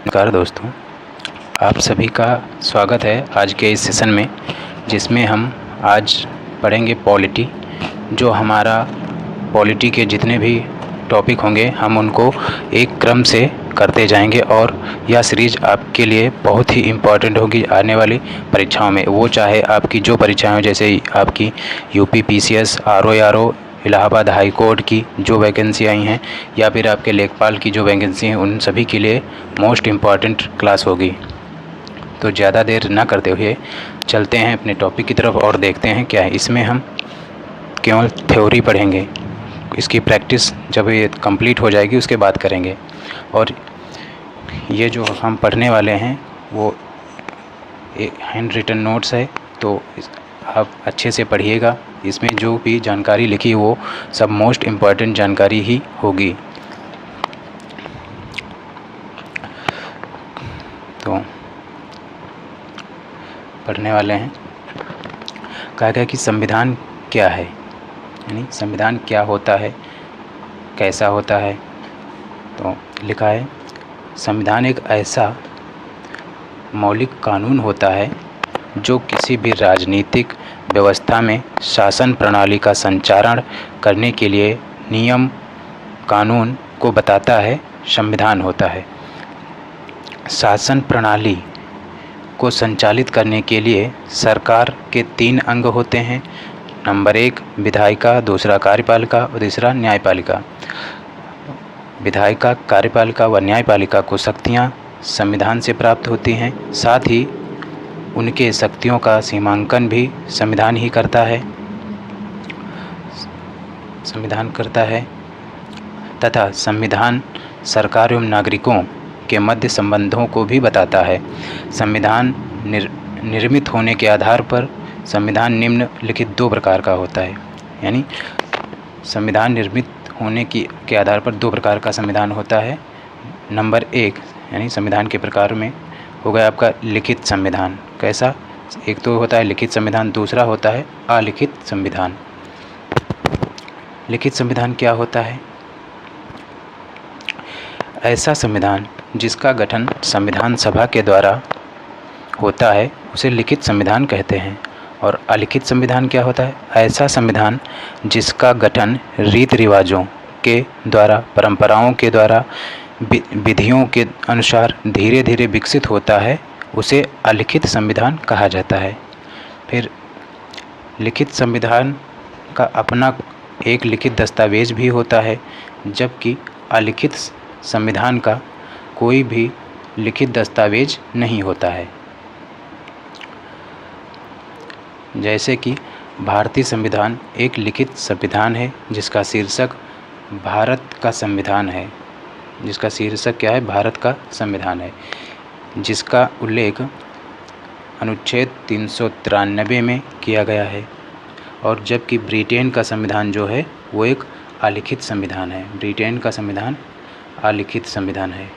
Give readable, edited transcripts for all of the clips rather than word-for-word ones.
नमस्कार दोस्तों, आप सभी का स्वागत है आज के इस सेशन में, जिसमें हम आज पढ़ेंगे पॉलिटी। जो हमारा पॉलिटी के जितने भी टॉपिक होंगे हम उनको एक क्रम से करते जाएंगे और यह सीरीज़ आपके लिए बहुत ही इम्पोर्टेंट होगी आने वाली परीक्षाओं में। वो चाहे आपकी जो परीक्षाएं हो, जैसे आपकी UP PCS, RO Allahabad high court की जो वैकेंसी आई हैं, या फिर आपके लेखपाल की जो वैकेंसी हैं, उन सभी के लिए मोस्ट इम्पॉर्टेंट क्लास होगी। तो ज़्यादा देर ना करते हुए चलते हैं अपने टॉपिक की तरफ और देखते हैं क्या है। इसमें हम केवल थ्योरी पढ़ेंगे, इसकी प्रैक्टिस जब ये कंप्लीट हो जाएगी उसके बाद करेंगे। और ये जो हम पढ़ने वाले हैं वो एक हैंड रिटन नोट्स है, तो आप अच्छे से पढ़िएगा। इसमें जो भी जानकारी लिखी वो सब मोस्ट इम्पॉर्टेंट जानकारी ही होगी। तो पढ़ने वाले हैं। कहा गया कि संविधान क्या है, यानी संविधान क्या होता है, कैसा होता है। तो लिखा है, संविधान एक ऐसा मौलिक कानून होता है जो किसी भी राजनीतिक व्यवस्था में शासन प्रणाली का संचालन करने के लिए नियम कानून को बताता है, संविधान होता है। शासन प्रणाली को संचालित करने के लिए सरकार के 3 अंग होते हैं। नंबर 1 विधायिका, दूसरा कार्यपालिका और तीसरा न्यायपालिका। विधायिका, कार्यपालिका व न्यायपालिका को शक्तियाँ संविधान से प्राप्त होती हैं, साथ ही उनके शक्तियों का सीमांकन भी संविधान ही करता है, संविधान करता है। तथा संविधान सरकार एवं नागरिकों के मध्य संबंधों को भी बताता है। संविधान निर्मित होने के आधार पर संविधान निम्नलिखित 2 प्रकार का होता है। यानी संविधान निर्मित होने के आधार पर 2 प्रकार का संविधान होता है। नंबर 1 यानी संविधान के प्रकार में हो गया आपका लिखित संविधान। कैसा? एक तो होता है लिखित संविधान, दूसरा होता है अलिखित संविधान। लिखित संविधान क्या होता है? ऐसा संविधान जिसका गठन संविधान सभा के द्वारा होता है उसे लिखित संविधान कहते हैं। और अलिखित संविधान क्या होता है? ऐसा संविधान जिसका गठन रीति रिवाजों के द्वारा, परंपराओं के द्वारा, विधियों के अनुसार धीरे धीरे विकसित होता है, उसे अलिखित संविधान कहा जाता है। फिर लिखित संविधान का अपना एक लिखित दस्तावेज भी होता है, जबकि अलिखित संविधान का कोई भी लिखित दस्तावेज नहीं होता है। जैसे कि भारतीय संविधान एक लिखित संविधान है जिसका शीर्षक भारत का संविधान है। जिसका शीर्षक क्या है? भारत का संविधान है, जिसका उल्लेख अनुच्छेद 393 में किया गया है। और जबकि ब्रिटेन का संविधान जो है वो एक अलिखित संविधान है। ब्रिटेन का संविधान अलिखित संविधान है।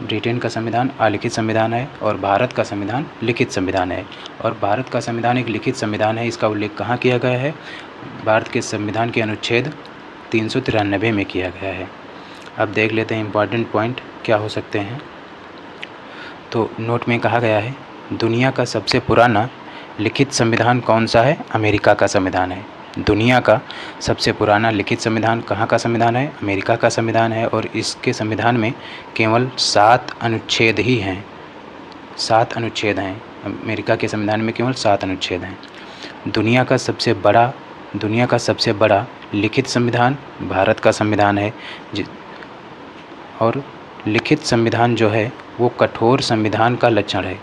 ब्रिटेन का संविधान अलिखित संविधान है और भारत का संविधान लिखित संविधान है। और भारत का संविधान एक लिखित संविधान है, इसका उल्लेख कहाँ किया गया है? भारत के संविधान के अनुच्छेद 393 में किया गया है। अब देख लेते हैं इम्पॉर्टेंट पॉइंट क्या हो सकते हैं। तो नोट में कहा गया है, दुनिया का सबसे पुराना लिखित संविधान कौन सा है? अमेरिका का संविधान है। दुनिया का सबसे पुराना लिखित संविधान कहाँ का संविधान है? अमेरिका का संविधान है। और इसके संविधान में केवल 7 अनुच्छेद ही हैं। 7 अनुच्छेद हैं। अमेरिका के संविधान में केवल 7 अनुच्छेद हैं। दुनिया का सबसे बड़ा लिखित संविधान भारत का संविधान है। और लिखित संविधान जो है वो कठोर संविधान का लक्षण है।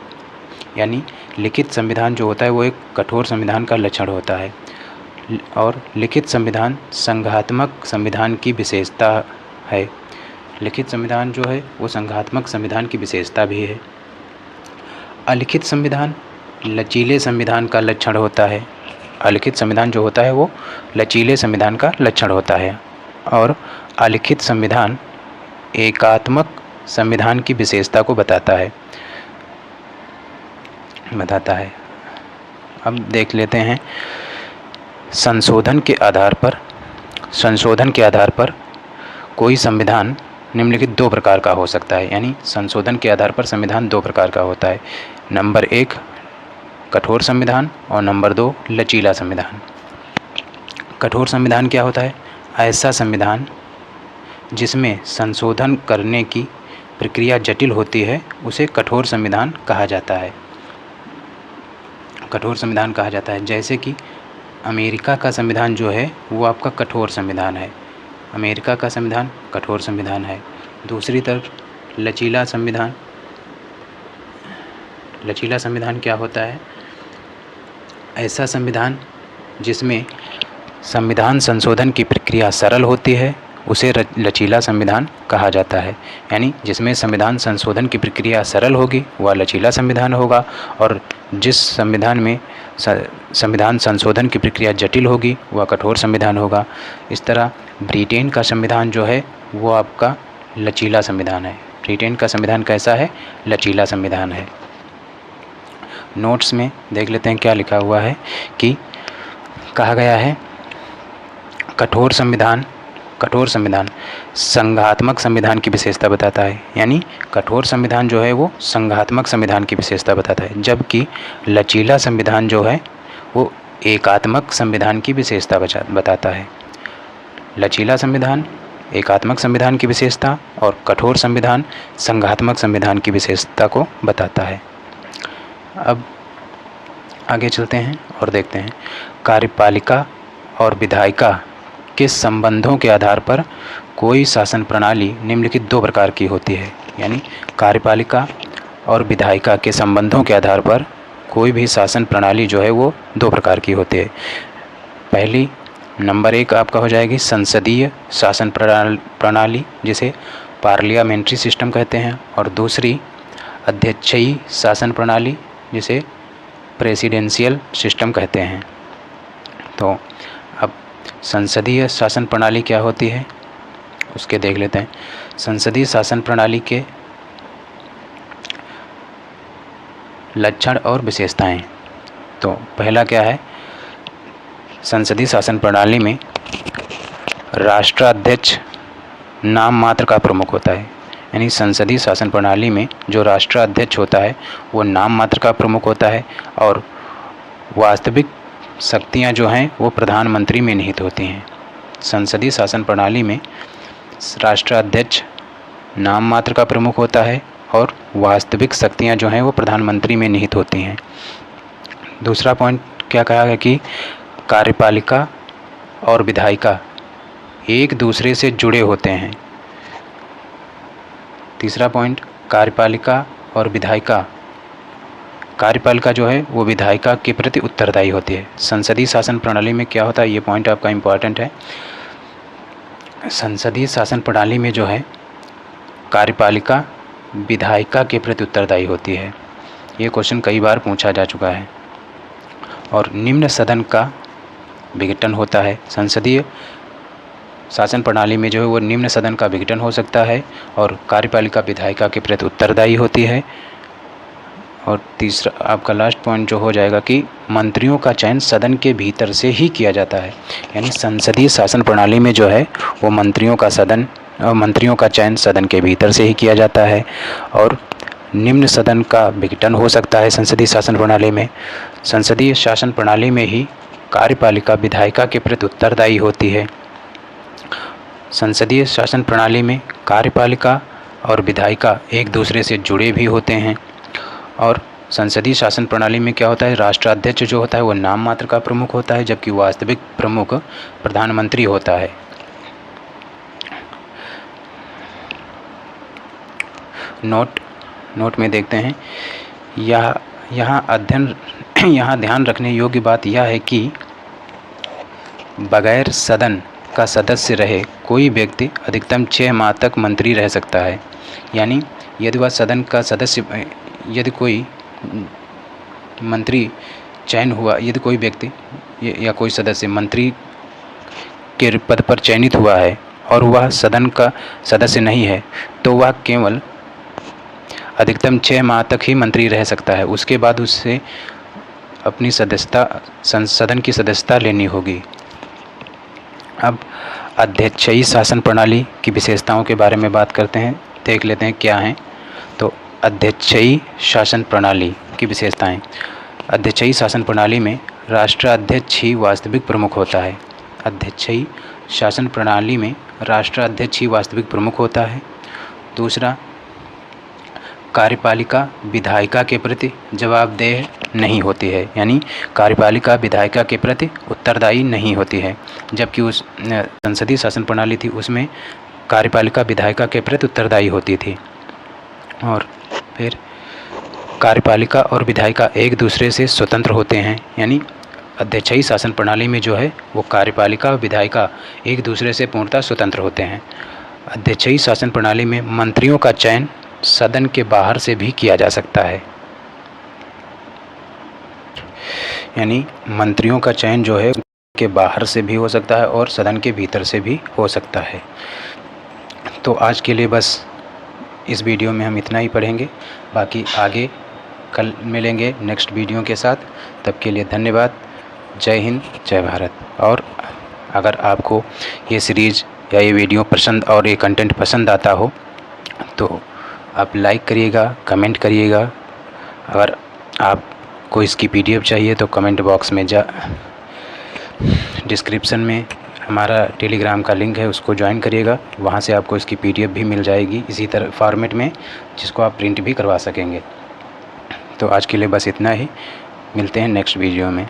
यानी लिखित संविधान जो होता है वो एक कठोर संविधान का लक्षण होता है। और लिखित संविधान संघात्मक संविधान की विशेषता है। लिखित संविधान जो है वो संघात्मक संविधान की विशेषता भी है। अलिखित संविधान लचीले संविधान का लक्षण होता है। अलिखित संविधान जो होता है वो लचीले संविधान का लक्षण होता है। और अलिखित संविधान एकात्मक संविधान की विशेषता को बताता है। अब देख लेते हैं संशोधन के आधार पर कोई संविधान निम्नलिखित दो प्रकार का हो सकता है, यानी संशोधन के आधार पर संविधान दो प्रकार का होता है। नंबर 1 कठोर संविधान और नंबर 2 लचीला संविधान। कठोर संविधान क्या होता है? ऐसा संविधान जिसमें संशोधन करने की प्रक्रिया जटिल होती है उसे कठोर संविधान कहा जाता है। कठोर संविधान कहा जाता है। जैसे कि अमेरिका का संविधान जो है वो आपका कठोर संविधान है। अमेरिका का संविधान कठोर संविधान है। दूसरी तरफ लचीला संविधान, लचीला संविधान क्या होता है? ऐसा संविधान जिसमें संविधान संशोधन की प्रक्रिया सरल होती है उसे लचीला संविधान कहा जाता है। यानी जिसमें संविधान संशोधन की प्रक्रिया सरल होगी वह लचीला संविधान होगा, और जिस संविधान में संविधान संशोधन की प्रक्रिया जटिल होगी वह कठोर संविधान होगा। इस तरह ब्रिटेन का संविधान जो है वो आपका लचीला संविधान है। ब्रिटेन का संविधान कैसा है? लचीला संविधान है। नोट्स में देख लेते हैं क्या लिखा हुआ है कि कहा गया है कठोर संविधान संघात्मक संविधान की विशेषता बताता है। यानी कठोर संविधान जो है वो संघात्मक संविधान की विशेषता बताता है, जबकि लचीला संविधान जो है वो एकात्मक संविधान की विशेषता बताता है। लचीला संविधान एकात्मक संविधान की विशेषता और कठोर संविधान संघात्मक संविधान की विशेषता को बताता है। अब आगे चलते हैं और देखते हैं कार्यपालिका और विधायिका के संबंधों के आधार पर कोई शासन प्रणाली निम्नलिखित दो प्रकार की होती है। यानी कार्यपालिका और विधायिका के संबंधों के आधार पर कोई भी शासन प्रणाली जो है वो दो प्रकार की होती है। पहली नंबर 1 आपका हो जाएगी संसदीय शासन प्रणाली, जिसे पार्लियामेंट्री सिस्टम कहते हैं, और दूसरी अध्यक्षीय शासन प्रणाली जिसे प्रेसिडेंशियल सिस्टम कहते हैं। तो अब संसदीय शासन प्रणाली क्या होती है उसके देख लेते हैं। संसदीय शासन प्रणाली के लक्षण और विशेषताएं। तो पहला क्या है? संसदीय शासन प्रणाली में राष्ट्राध्यक्ष नाम मात्र का प्रमुख होता है। यानी संसदीय शासन प्रणाली में जो राष्ट्राध्यक्ष होता है वो नाम मात्र का प्रमुख होता है, और वास्तविक शक्तियां जो हैं वो प्रधानमंत्री में निहित होती हैं। संसदीय शासन प्रणाली में राष्ट्राध्यक्ष नाम मात्र का प्रमुख होता है और वास्तविक शक्तियां जो हैं वो प्रधानमंत्री में निहित होती हैं। दूसरा पॉइंट क्या कहा गया कि कार्यपालिका और विधायिका एक दूसरे से जुड़े होते हैं। तीसरा पॉइंट कार्यपालिका और विधायिका, कार्यपालिका जो है वो विधायिका के प्रति उत्तरदायी होती है। संसदीय शासन प्रणाली में क्या होता है, ये पॉइंट आपका इम्पॉर्टेंट है। संसदीय शासन प्रणाली में जो है कार्यपालिका विधायिका के प्रति उत्तरदायी होती है। ये क्वेश्चन कई बार पूछा जा चुका है। और निम्न सदन का विघटन होता है। संसदीय शासन प्रणाली में जो है वो निम्न सदन का विघटन हो सकता है, और कार्यपालिका विधायिका के प्रति उत्तरदायी होती है। और तीसरा आपका लास्ट पॉइंट जो हो जाएगा कि मंत्रियों का चयन सदन के भीतर से ही किया जाता है। यानी संसदीय शासन प्रणाली में जो है वो मंत्रियों का चयन सदन के भीतर से ही किया जाता है, और निम्न सदन का विघटन हो सकता है संसदीय शासन प्रणाली में। संसदीय शासन प्रणाली में ही कार्यपालिका विधायिका के प्रति उत्तरदायी होती है। संसदीय शासन प्रणाली में कार्यपालिका और विधायिका एक दूसरे से जुड़े भी होते हैं। और संसदीय शासन प्रणाली में क्या होता है, राष्ट्राध्यक्ष जो होता है वो नाम मात्र का प्रमुख होता है, जबकि वास्तविक प्रमुख प्रधानमंत्री होता है। नोट में देखते हैं, यहाँ ध्यान रखने योग्य बात यह है कि बगैर सदन का सदस्य रहे कोई व्यक्ति अधिकतम 6 माह तक मंत्री रह सकता है। यानी यदि वह सदन का सदस्य, यदि कोई मंत्री चयन हुआ, यदि कोई व्यक्ति या कोई सदस्य मंत्री के पद पर चयनित हुआ है और वह सदन का सदस्य नहीं है, तो वह केवल अधिकतम 6 माह तक ही मंत्री रह सकता है। उसके बाद उससे अपनी सदस्यता, सदन की सदस्यता लेनी होगी। अब अध्यक्षीय शासन प्रणाली की विशेषताओं के बारे में बात करते हैं, देख लेते हैं क्या हैं। तो अध्यक्षीय शासन प्रणाली की विशेषताएं। अध्यक्षीय शासन प्रणाली में राष्ट्राध्यक्ष ही वास्तविक प्रमुख होता है। अध्यक्षीय शासन प्रणाली में राष्ट्राध्यक्ष ही वास्तविक प्रमुख होता है। दूसरा, कार्यपालिका विधायिका के प्रति जवाबदेह नहीं होती है, यानी कार्यपालिका विधायिका के प्रति उत्तरदायी नहीं होती है, जबकि उस संसदीय शासन प्रणाली थी उसमें कार्यपालिका विधायिका के प्रति उत्तरदायी होती थी। और फिर कार्यपालिका और विधायिका एक दूसरे से स्वतंत्र होते हैं, यानी अध्यक्षीय शासन प्रणाली में जो है वो कार्यपालिका और विधायिका एक दूसरे से पूर्णतः स्वतंत्र होते हैं। अध्यक्षीय शासन प्रणाली में मंत्रियों का चयन सदन के बाहर से भी किया जा सकता है, यानी मंत्रियों का चयन जो है के बाहर से भी हो सकता है और सदन के भीतर से भी हो सकता है। तो आज के लिए बस इस वीडियो में हम इतना ही पढ़ेंगे, बाकी आगे कल मिलेंगे नेक्स्ट वीडियो के साथ। तब के लिए धन्यवाद। जय हिंद, जय भारत। और अगर आपको ये सीरीज़ या ये वीडियो पसंद और ये कंटेंट पसंद आता हो तो आप लाइक करिएगा, कमेंट करिएगा। अगर आपको इसकी PDF चाहिए तो कमेंट बॉक्स में डिस्क्रिप्शन में हमारा टेलीग्राम का लिंक है, उसको ज्वाइन करिएगा। वहाँ से आपको इसकी PDF भी मिल जाएगी इसी तरह फॉर्मेट में, जिसको आप प्रिंट भी करवा सकेंगे। तो आज के लिए बस इतना ही, मिलते हैं नेक्स्ट वीडियो में।